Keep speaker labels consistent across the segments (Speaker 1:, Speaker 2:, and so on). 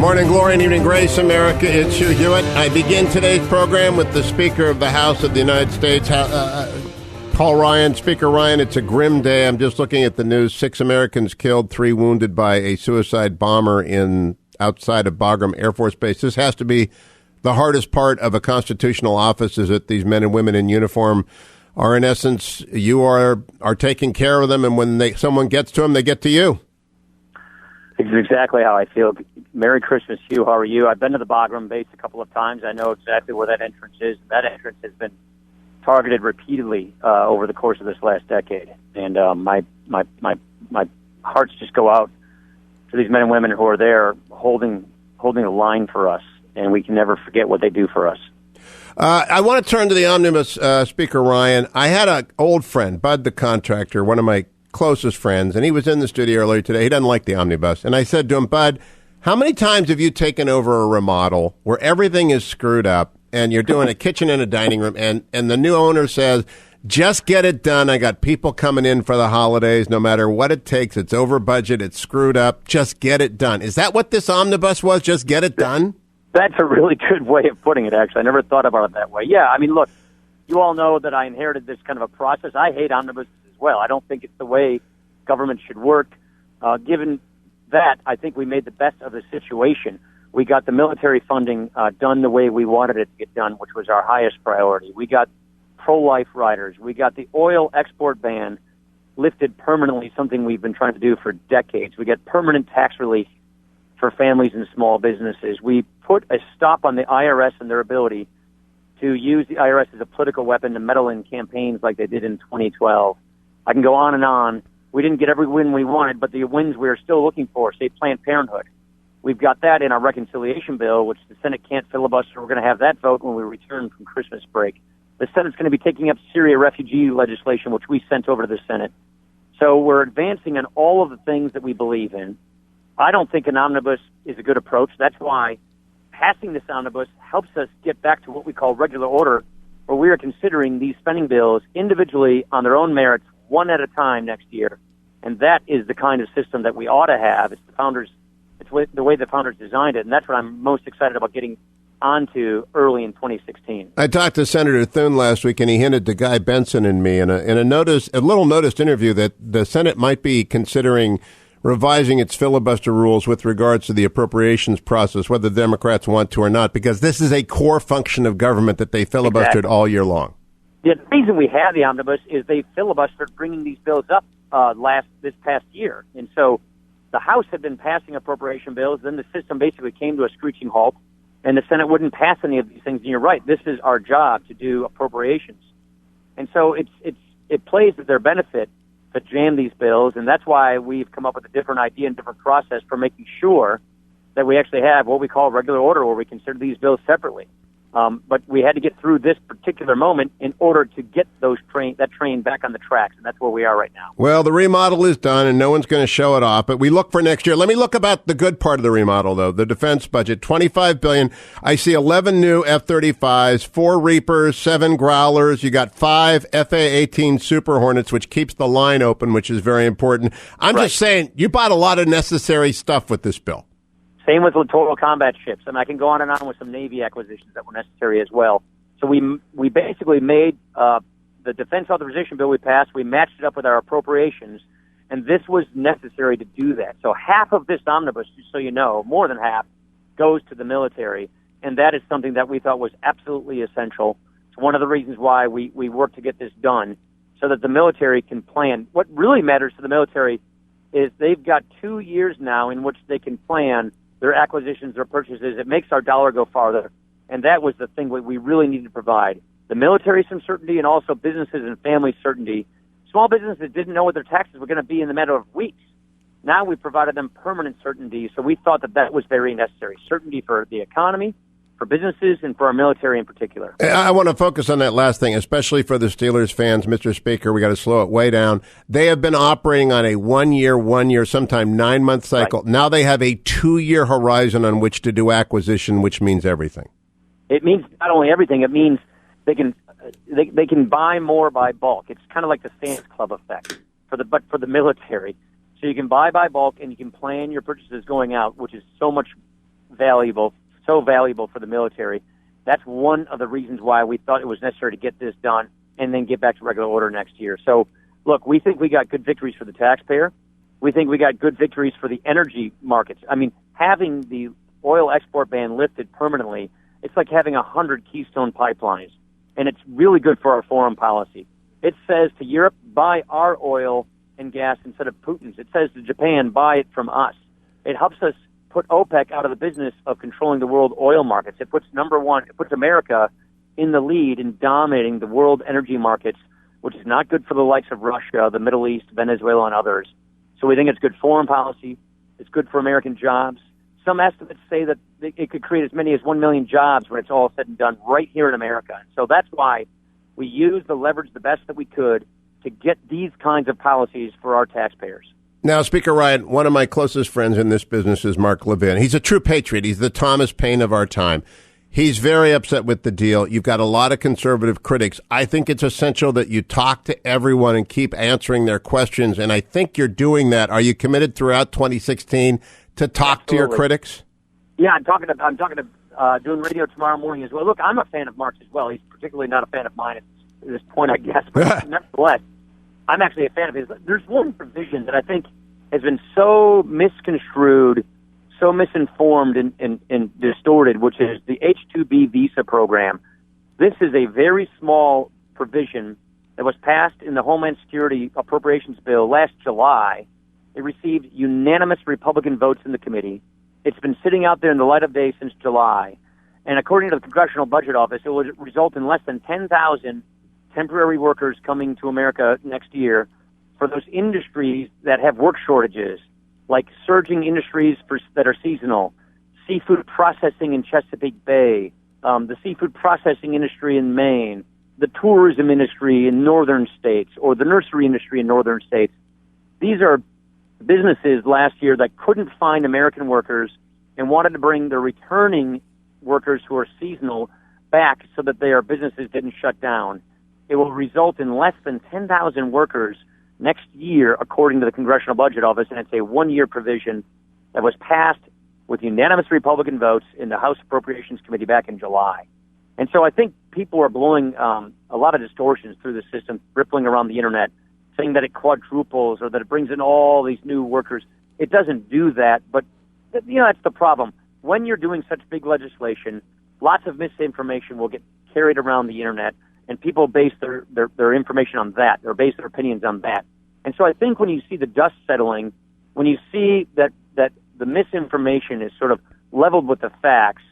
Speaker 1: Morning glory and evening grace, America. It's Hugh Hewitt. I begin today's program with the Speaker of the House of the United States, Paul Ryan. Speaker Ryan, it's a grim day. I'm just looking at the news. 6 Americans killed, 3 wounded by a suicide bomber outside of Bagram Air Force Base. This has to be the hardest part of a constitutional office, is that these men and women in uniform are, in essence, you are taking care of them, and when someone gets to them, they get to you.
Speaker 2: It's exactly how I feel. Merry Christmas, Hugh. How are you? I've been to the Bagram base a couple of times. I know exactly where that entrance is. That entrance has been targeted repeatedly over the course of this last decade. And my hearts just go out to these men and women who are there holding the line for us, and we can never forget what they do for us.
Speaker 1: I want to turn to the omnibus, Speaker Ryan. I had an old friend, Bud the contractor, one of my closest friends, and he was in the studio earlier today. He doesn't like the omnibus. And I said to him, Bud, how many times have you taken over a remodel where everything is screwed up and you're doing a kitchen and a dining room, and the new owner says, just get it done. I got people coming in for the holidays. No matter what it takes, it's over budget, it's screwed up. Just get it done. Is that what this omnibus was? Just get it done?
Speaker 2: That's a really good way of putting it, actually. I never thought about it that way. Yeah, I mean, look, you all know that I inherited this kind of a process. I hate omnibuses as well. I don't think it's the way government should work. Given that, I think we made the best of the situation. We got the military funding done the way we wanted it to get done, which was our highest priority. We got pro-life riders. We got the oil export ban lifted permanently, something we've been trying to do for decades. We got permanent tax relief for families and small businesses. We put a stop on the IRS and their ability to use the IRS as a political weapon to meddle in campaigns like they did in 2012. I can go on and on. We didn't get every win we wanted, but the wins we are still looking for, say Planned Parenthood. We've got that in our reconciliation bill, which the Senate can't filibuster. We're going to have that vote when we return from Christmas break. The Senate's going to be taking up Syria refugee legislation, which we sent over to the Senate. So we're advancing on all of the things that we believe in. I don't think an omnibus is a good approach. That's why passing this omnibus helps us get back to what we call regular order, where we are considering these spending bills individually on their own merits, one at a time next year. And that is the kind of system that we ought to have. It's the way the founders designed it, and that's what I'm most excited about getting onto early in 2016.
Speaker 1: I talked to Senator Thune last week, and he hinted to Guy Benson and me in a little noticed interview that the Senate might be considering revising its filibuster rules with regards to the appropriations process, whether the Democrats want to or not, because this is a core function of government that they filibustered all year long.
Speaker 2: Yeah, the reason we have the omnibus is they filibustered bringing these bills up this past year. And so the House had been passing appropriation bills, then the system basically came to a screeching halt, and the Senate wouldn't pass any of these things. And you're right, this is our job to do appropriations. And so it plays to their benefit to jam these bills, and that's why we've come up with a different idea and different process for making sure that we actually have what we call regular order, where we consider these bills separately. But we had to get through this particular moment in order to get that train back on the tracks, and that's where we are right now.
Speaker 1: Well, the remodel is done, and no one's going to show it off, but we look for next year. Let me look about the good part of the remodel, though, the defense budget, $25 billion. I see 11 new F-35s, 4 Reapers, 7 Growlers. You got 5 FA-18 Super Hornets, which keeps the line open, which is very important. I'm just saying, you bought a lot of necessary stuff with this bill.
Speaker 2: Same with littoral combat ships. I mean, I can go on and on with some Navy acquisitions that were necessary as well. So we basically made the defense authorization bill we passed, we matched it up with our appropriations, and this was necessary to do that. So half of this omnibus, just so you know, more than half, goes to the military, and that is something that we thought was absolutely essential. It's one of the reasons why we worked to get this done, so that the military can plan. What really matters to the military is they've got 2 years now in which they can plan their acquisitions, their purchases. It makes our dollar go farther. And that was the thing we really needed to provide. The military some certainty, and also businesses and families certainty. Small businesses didn't know what their taxes were going to be in the matter of weeks. Now we provided them permanent certainty. So we thought that was very necessary. Certainty for the economy, for businesses, and for our military in particular.
Speaker 1: I want to focus on that last thing, especially for the Steelers fans, Mr. Speaker. We got to slow it way down. They have been operating on a 1 year, sometime 9-month cycle. Right. Now they have a 2-year horizon on which to do acquisition, which means everything.
Speaker 2: It means not only everything. It means they can buy more by bulk. It's kind of like the Sam's Club effect but for the military. So you can buy by bulk, and you can plan your purchases going out, which is so much valuable for the military. That's one of the reasons why we thought it was necessary to get this done and then get back to regular order next year. So, look, we think we got good victories for the taxpayer. We think we got good victories for the energy markets. I mean, having the oil export ban lifted permanently, it's like having 100 Keystone pipelines, and it's really good for our foreign policy. It says to Europe, buy our oil and gas instead of Putin's. It says to Japan, buy it from us. It helps us put OPEC out of the business of controlling the world oil markets. It puts America in the lead in dominating the world energy markets, which is not good for the likes of Russia, the Middle East, Venezuela, and others. So we think it's good foreign policy. It's good for American jobs. Some estimates say that it could create as many as 1 million jobs when it's all said and done right here in America. And so that's why we used the leverage the best that we could to get these kinds of policies for our taxpayers.
Speaker 1: Now, Speaker Ryan, one of my closest friends in this business is Mark Levin. He's a true patriot. He's the Thomas Paine of our time. He's very upset with the deal. You've got a lot of conservative critics. I think it's essential that you talk to everyone and keep answering their questions, and I think you're doing that. Are you committed throughout 2016 to talk
Speaker 2: Absolutely.
Speaker 1: to your critics?
Speaker 2: Yeah, I'm talking to doing radio tomorrow morning as well. Look, I'm a fan of Mark's as well. He's particularly not a fan of mine at this point, I guess. But nevertheless, I'm actually a fan of his. There's one provision that I think has been so misconstrued, so misinformed and distorted, which is the H-2B visa program. This is a very small provision that was passed in the Homeland Security Appropriations Bill last July. It received unanimous Republican votes in the committee. It's been sitting out there in the light of day since July. And according to the Congressional Budget Office, it will result in less than 10,000 temporary workers coming to America next year for those industries that have work shortages, like surging industries that are seasonal, seafood processing in Chesapeake Bay, the seafood processing industry in Maine, the tourism industry in northern states, or the nursery industry in northern states. These are businesses last year that couldn't find American workers and wanted to bring the returning workers who are seasonal back so that their businesses didn't shut down. It will result in less than 10,000 workers next year, according to the Congressional Budget Office, and it's a one-year provision that was passed with unanimous Republican votes in the House Appropriations Committee back in July. And so I think people are blowing a lot of distortions through the system, rippling around the internet, saying that it quadruples or that it brings in all these new workers. It doesn't do that, but that's the problem. When you're doing such big legislation, lots of misinformation will get carried around the internet, and people base their information on that, or base their opinions on that. And so I think when you see the dust settling, when you see that the misinformation is sort of leveled with the facts,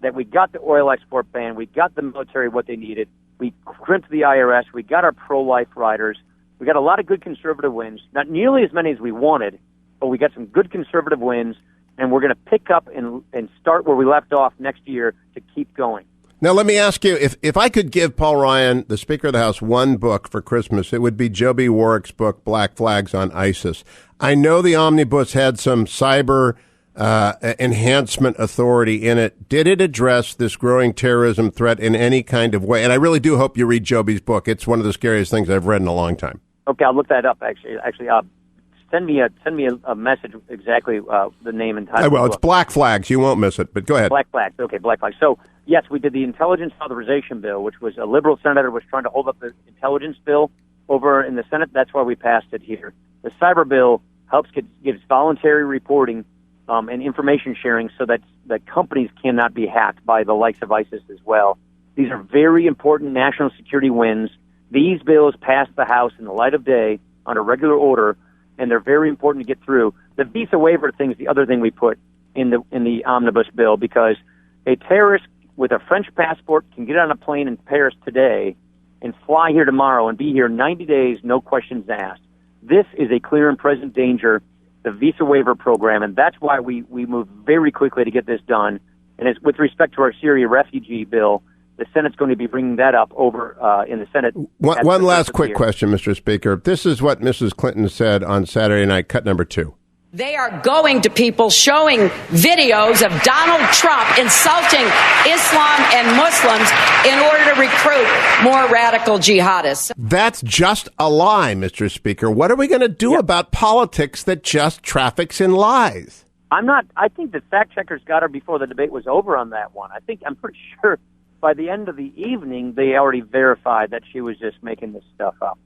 Speaker 2: that we got the oil export ban, we got the military what they needed, we crimped the IRS, we got our pro-life riders, we got a lot of good conservative wins, not nearly as many as we wanted, but we got some good conservative wins, and we're going to pick up and start where we left off next year to keep going.
Speaker 1: Now, let me ask you, if I could give Paul Ryan, the Speaker of the House, one book for Christmas, it would be Joby Warwick's book, Black Flags on ISIS. I know the omnibus had some cyber enhancement authority in it. Did it address this growing terrorism threat in any kind of way? And I really do hope you read Joby's book. It's one of the scariest things I've read in a long time.
Speaker 2: Okay, I'll look that up, actually. Send me a message exactly the name and title.
Speaker 1: I will. It's Black Flags. You won't miss it, but go ahead.
Speaker 2: Black Flags. Okay, Black Flags. So, yes, we did the Intelligence Authorization Bill, which was a liberal senator was trying to hold up the intelligence bill over in the Senate. That's why we passed it here. The cyber bill gives voluntary reporting and information sharing so that companies cannot be hacked by the likes of ISIS as well. These are very important national security wins. These bills passed the House in the light of day on a regular order, and they're very important to get through. The visa waiver thing is the other thing we put in the omnibus bill, because a terrorist with a French passport can get on a plane in Paris today and fly here tomorrow and be here 90 days, no questions asked. This is a clear and present danger, the visa waiver program, and that's why we moved very quickly to get this done. And with respect to our Syria refugee bill, the Senate's going to be bringing that up over in the Senate.
Speaker 1: One last quick question, Mr. Speaker. This is what Mrs. Clinton said on Saturday night, cut number 2.
Speaker 3: They are going to people showing videos of Donald Trump insulting Islam and Muslims in order to recruit more radical jihadists.
Speaker 1: That's just a lie, Mr. Speaker. What are we going to do about politics that just traffics in lies?
Speaker 2: I think the fact checkers got her before the debate was over on that one. I'm pretty sure by the end of the evening, they already verified that she was just making this stuff up.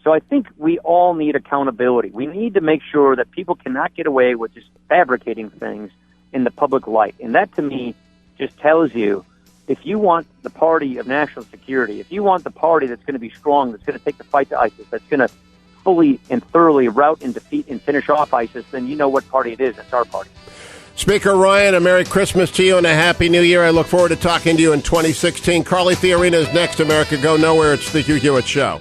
Speaker 2: So I think we all need accountability. We need to make sure that people cannot get away with just fabricating things in the public light. And that, to me, just tells you, if you want the party of national security, if you want the party that's going to be strong, that's going to take the fight to ISIS, that's going to fully and thoroughly rout and defeat and finish off ISIS, then you know what party it is. It's our party.
Speaker 1: Speaker Ryan, a Merry Christmas to you and a Happy New Year. I look forward to talking to you in 2016. Carly Fiorina is next. America, go nowhere. It's the Hugh Hewitt Show.